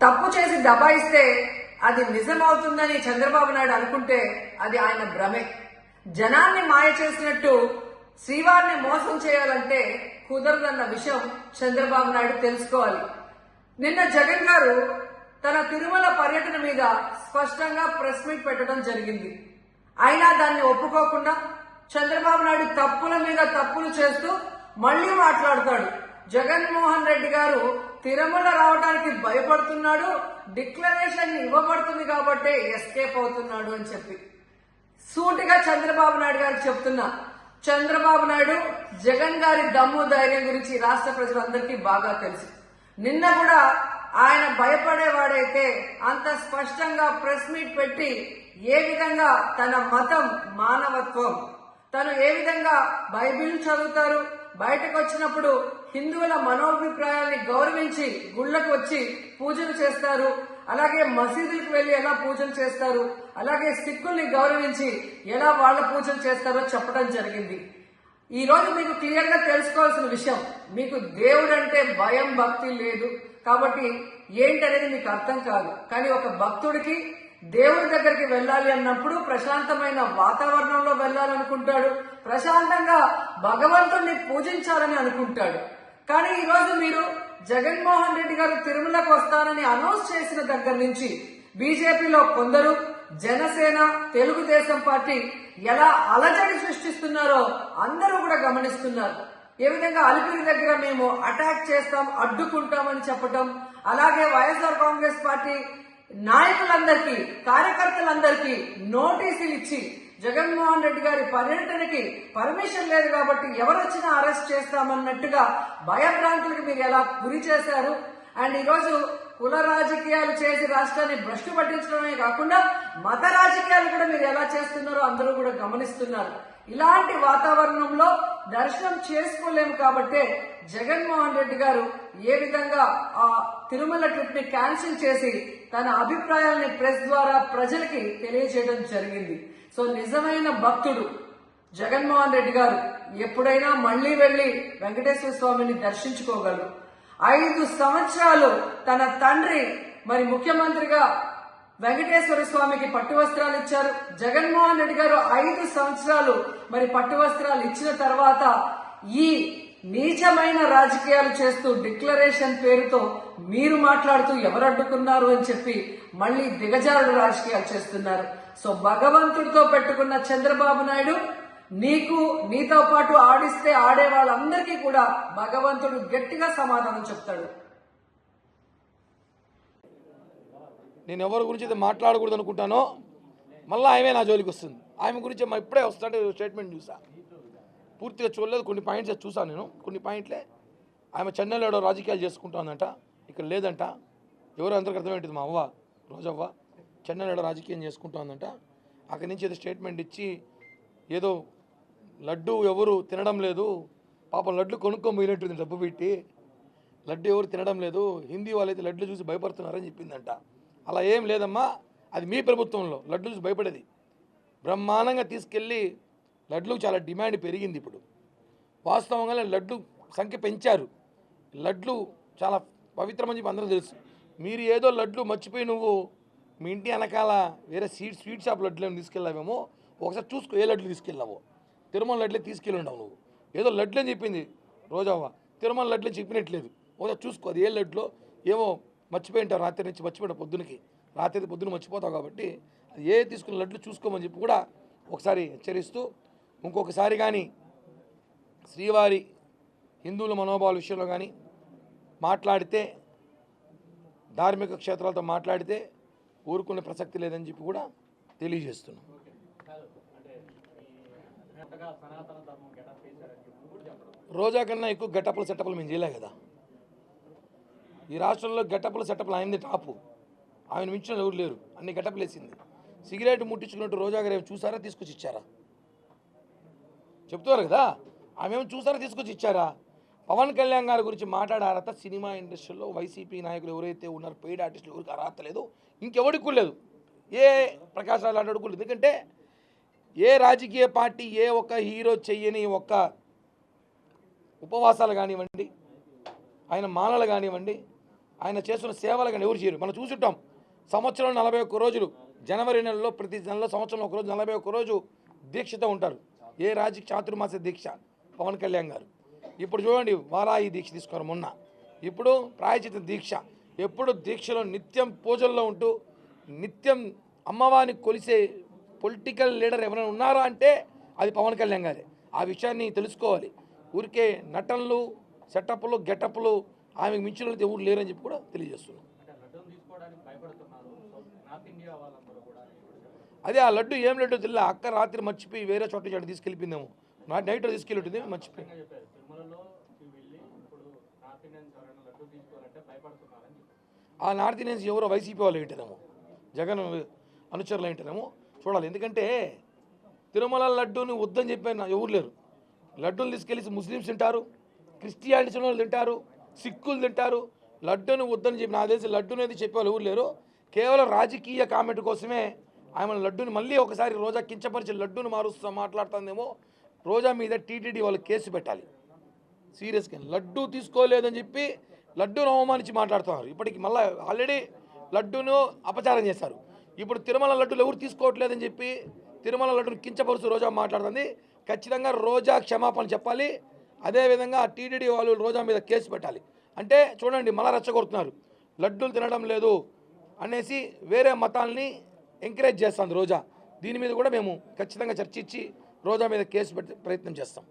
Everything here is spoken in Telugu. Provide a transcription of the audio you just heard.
తప్పు చేసి దబాయిస్తే అది నిజమవుతుందని చంద్రబాబు నాయుడు అనుకుంటే అది ఆయన భ్రమే. జనాన్ని మాయ చేసినట్టు శ్రీవారిని మోసం చేయాలంటే కుదరదన్న విషయం చంద్రబాబు నాయుడు తెలుసుకోవాలి. నిన్న జగన్ గారు తన తిరుమల పర్యటన మీద స్పష్టంగా ప్రెస్ మీట్ పెట్టడం జరిగింది. అయినా దాన్ని ఒప్పుకోకుండా చంద్రబాబు నాయుడు తప్పుల మీద తప్పులు చేస్తూ మళ్లీ మాట్లాడతాడు. జగన్మోహన్ రెడ్డి గారు తిరుమల రావడానికి భయపడుతున్నాడు, డిక్లరేషన్ ఇవ్వబడుతుంది కాబట్టి ఎస్కేప్ అవుతున్నాడు అని చెప్పి సూటిగా చంద్రబాబు నాయుడు గారికి చెప్తున్నా. చంద్రబాబు నాయుడు జగన్ గారి దమ్ము ధైర్యం గురించి రాష్ట్ర ప్రజలందరికీ బాగా తెలుసు. నిన్న కూడా ఆయన భయపడేవాడైతే అంత స్పష్టంగా ప్రెస్ మీట్ పెట్టి ఏ విధంగా తన మతం మానవత్వం, తను ఏ విధంగా బైబిల్ చదువుతారు, బయటకు వచ్చినప్పుడు హిందువుల మనోభిప్రాయాల్ని గౌరవించి గుళ్ళకు వచ్చి పూజలు చేస్తారు, అలాగే మసీదులకు వెళ్లి ఎలా పూజలు చేస్తారు, అలాగే సిక్కుల్ని గౌరవించి ఎలా వాళ్ళ పూజలు చేస్తారో చెప్పడం జరిగింది. ఈ రోజు మీకు క్లియర్ గా తెలుసుకోవాల్సిన విషయం, మీకు దేవుడు అంటే భయం భక్తి లేదు కాబట్టి ఏంటనేది మీకు అర్థం కాదు. కానీ ఒక భక్తుడికి దేవుడి దగ్గరికి వెళ్ళాలి అన్నప్పుడు ప్రశాంతమైన వాతావరణంలో వెళ్ళాలనుకుంటాడు, ప్రశాంతంగా భగవంతుడిని పూజించాలని అనుకుంటాడు. కానీ ఈ రోజు మీరు జగన్మోహన్ రెడ్డి గారు తిరుమలకు వస్తారని అనౌన్స్ చేసిన దగ్గర నుంచి బీజేపీలో కొందరు, జనసేన, తెలుగుదేశం పార్టీ ఎలా అలజడి సృష్టిస్తున్నారో అందరూ కూడా గమనిస్తున్నారు. ఏ విధంగా అలిపిరి దగ్గర మేము అటాక్ చేస్తాం, అడ్డుకుంటామని చెప్పటం, అలాగే వైఎస్ఆర్ కాంగ్రెస్ పార్టీ నాయకులందరికీ, కార్యకర్తలందరికీ నోటీసులు ఇచ్చి జగన్మోహన్ రెడ్డి గారి పర్యటనకి పర్మిషన్ లేదు కాబట్టి ఎవరొచ్చినా అరెస్ట్ చేస్తామన్నట్టుగా భయభ్రాంతులకు మీరు ఎలా గురి చేశారు. అండ్ ఈరోజు కుల రాజకీయాలు చేసి రాష్ట్రాన్ని భ్రష్టు పట్టించడమే కాకుండా మత రాజకీయాలు కూడా మీరు ఎలా చేస్తున్నారో అందరూ కూడా గమనిస్తున్నారు. ఇలాంటి వాతావరణంలో దర్శనం చేసుకోలేము కాబట్టే జగన్మోహన్ రెడ్డి గారు ఏ విధంగా ఆ తిరుమల ట్రిప్ ని క్యాన్సిల్ చేసి తన అభిప్రాయాల్ని ప్రెస్ ద్వారా ప్రజలకి తెలియజేయడం జరిగింది. సో నిజమైన భక్తుడు జగన్మోహన్ రెడ్డి గారు ఎప్పుడైనా మళ్లీ వెళ్లి వెంకటేశ్వర స్వామిని దర్శించుకోగలరు. 5 సంవత్సరాలు తన తండ్రి మరి ముఖ్యమంత్రిగా వెంకటేశ్వర స్వామికి పట్టు వస్త్రాలు ఇచ్చారు. జగన్మోహన్ రెడ్డి గారు 5 సంవత్సరాలు మరి పట్టు వస్త్రాలు ఇచ్చిన తర్వాత ఈ నీచమైన రాజకీయాలు చేస్తూ డిక్లరేషన్ పేరుతో మీరు మాట్లాడుతూ ఎవరు అడ్డుకున్నారు అని చెప్పి మళ్లీ దిగజారుడు రాజకీయాలు చేస్తున్నారు. సో భగవంతుడితో పెట్టుకున్న చంద్రబాబు నాయుడు నీతో పాటు ఆడిస్తే ఆడే వాళ్ళందరికీ కూడా భగవంతుడు గట్టిగా సమాధానం చెప్తాడు. నేను ఎవరి గురించి అయితే మాట్లాడకూడదు అనుకుంటానో మళ్ళీ ఆమె నా జోలికి వస్తుంది. ఆమె గురించి ఇప్పుడే వస్తుంటే స్టేట్మెంట్ చూసా, పూర్తిగా చూడలేదు, కొన్ని పాయింట్స్ చూసాను నేను. కొన్ని పాయింట్లే ఆమె చెన్నైలో ఏడో రాజకీయాలు చేసుకుంటానంట, ఇక్కడ లేదంట. ఎవరో అందరికి అర్థమేంటిది, మా అవ్వ రోజవ్వ చెన్నైలో ఏడో రాజకీయం చేసుకుంటుందంట. అక్కడి నుంచి ఏదో స్టేట్మెంట్ ఇచ్చి ఏదో లడ్డు ఎవరు తినడం లేదు, పాపం లడ్డు కొనుక్కోబోయినట్టుంది డబ్బు పెట్టి, లడ్డు ఎవరు తినడం లేదు, హిందీ వాళ్ళైతే లడ్లు చూసి భయపడుతున్నారని చెప్పిందంట. అలా ఏం లేదమ్మా, అది మీ ప్రభుత్వంలో లడ్డు చూసి భయపడేది. బ్రహ్మాండంగా తీసుకెళ్ళి లడ్లు చాలా డిమాండ్ పెరిగింది. ఇప్పుడు వాస్తవంగా లడ్లు సంఖ్య పెంచారు. లడ్లు చాలా పవిత్రమని చెప్పి అందరూ తెలుసు. మీరు ఏదో లడ్లు మర్చిపోయి నువ్వు మీ ఇంటి వెనకాల వేరే స్వీట్ షాప్ లడ్లు ఏమి తీసుకెళ్ళావేమో ఒకసారి చూసుకో, ఏ లడ్లు తీసుకెళ్ళావో. తిరుమల లడ్లే తీసుకెళ్ళి ఉండవు నువ్వు. ఏదో లడ్లు అని చెప్పింది రోజవ్వ, తిరుమల లడ్లు చెప్పినట్లేదు. ఒకసారి చూసుకో అది ఏ లడ్లో, ఏమో మర్చిపోయి ఉంటావు, రాత్రి నుంచి మర్చిపోయావు, పొద్దునకి రాత్రి పొద్దున మర్చిపోతావు కాబట్టి అది ఏ తీసుకున్న లడ్లు చూసుకోమని చెప్పి కూడా ఒకసారి హెచ్చరిస్తూ, ఇంకొకసారి కానీ శ్రీవారి హిందువుల మనోభావాల విషయంలో కానీ మాట్లాడితే, ధార్మిక క్షేత్రాలతో మాట్లాడితే ఊరుకునే ప్రసక్తి లేదని చెప్పి కూడా తెలియజేస్తున్నాం. రోజా కన్నా ఎక్కువ గెటప్లు సెటప్లు మేము చేయలే కదా. ఈ రాష్ట్రంలో గెటప్లు సెటప్లు ఆయనది టాపు, ఆయన మించిన ఎవరు లేరు. అన్ని గెటప్లు వేసింది. సిగరెట్ ముట్టించుకున్నట్టు రోజా గారు ఏమి చూసారా, తీసుకొచ్చి ఇచ్చారా? చెప్తున్నారు కదా, ఆమె ఏమి చూసారా, తీసుకొచ్చి ఇచ్చారా? పవన్ కళ్యాణ్ గారి గురించి మాట్లాడే అర్హత సినిమా ఇండస్ట్రీలో వైసీపీ నాయకులు ఎవరైతే ఉన్నారో పెయిడ్ ఆర్టిస్టులు ఎవరికి అర్హత లేదు, ఇంకెవరికి లేదు. ఏ ప్రకాష్ రాజు అడుగులేదు. ఎందుకంటే ఏ రాజకీయ పార్టీ ఏ ఒక్క హీరో చెయ్యని ఒక్క ఉపవాసాలు కానివ్వండి, ఆయన మాలలు కానివ్వండి, ఆయన చేస్తున్న సేవలు కానీ ఎవరు చేయరు. మనం చూసుంటాం సంవత్సరంలో 41 రోజులు, జనవరి నెలలో ప్రతి నెలలో సంవత్సరంలో ఒక రోజు 41 రోజు దీక్షతో ఉంటారు. ఏ రాజకీయ చాతుర్మాస దీక్ష పవన్ కళ్యాణ్ గారు. ఇప్పుడు చూడండి వారాయి దీక్ష తీసుకున్నారు మొన్న, ఇప్పుడు ప్రాయచిత దీక్ష. ఎప్పుడు దీక్షలో నిత్యం పూజల్లో ఉంటూ నిత్యం అమ్మవారిని కొలిసే పొలిటికల్ లీడర్ ఎవరైనా ఉన్నారా అంటే అది పవన్ కళ్యాణ్ గారే. ఆ విషయాన్ని తెలుసుకోవాలి. ఊరికే నటనలు, సెటప్లు, గెటప్లు ఆమెకు మించిన వాళ్ళు ఎవరు లేరని చెప్పి కూడా తెలియజేస్తున్నాం. అదే ఆ లడ్డు ఏం లడ్డు తెలియదు. అక్క రాత్రి మర్చిపోయి వేరే చోట తీసుకెళ్ళిపోయిందేమో, నైట్ తీసుకెళ్ళి ఉంటుంది మర్చిపోయి. ఆ నార్త్ ఇండియన్స్ ఎవరో వైసీపీ వాళ్ళు ఏంటేనేమో, జగన్ అనుచరులు ఏంటేనేమో చూడాలి. ఎందుకంటే తిరుమల లడ్డూని వద్దని చెప్పిన ఎవరు లేరు. లడ్డూలు తీసుకెళ్ళి ముస్లిమ్స్ తింటారు, క్రిస్టియానిటీస్ వాళ్ళు తింటారు, సిక్కులు తింటారు. లడ్డూని వద్దని చెప్పి నా తెలిసి లడ్డూని అయితే చెప్పేవాళ్ళు ఎవరు లేరు. కేవలం రాజకీయ కామెంట్ కోసమే ఆమె లడ్డూని మళ్ళీ ఒకసారి రోజా కించపరిచి లడ్డూని మారుస్తూ మాట్లాడుతుందేమో. రోజా మీద టీటీడీ వాళ్ళు కేసు పెట్టాలి సీరియస్గా. లడ్డూ తీసుకోలేదని చెప్పి లడ్డూను అవమానించి మాట్లాడుతున్నారు. ఇప్పటికి మళ్ళీ ఆల్రెడీ లడ్డూను అపచారం చేశారు. ఇప్పుడు తిరుమల లడ్డూలు ఎవరు తీసుకోవట్లేదని చెప్పి తిరుమల లడ్డూను కించపరుస్తూ రోజా మాట్లాడుతుంది. ఖచ్చితంగా రోజా క్షమాపణ చెప్పాలి. అదేవిధంగా టీటీడీ వాళ్ళు రోజా మీద కేసు పెట్టాలి. అంటే చూడండి మళ్ళా రెచ్చగొడుతున్నారు, లడ్డూలు తినడం లేదు అనేసి వేరే మతాల్ని ఎంకరేజ్ చేస్తుంది రోజా. దీని మీద కూడా మేము ఖచ్చితంగా చర్చించి రోజా మీద కేసు పెట్టే ప్రయత్నం చేస్తాం.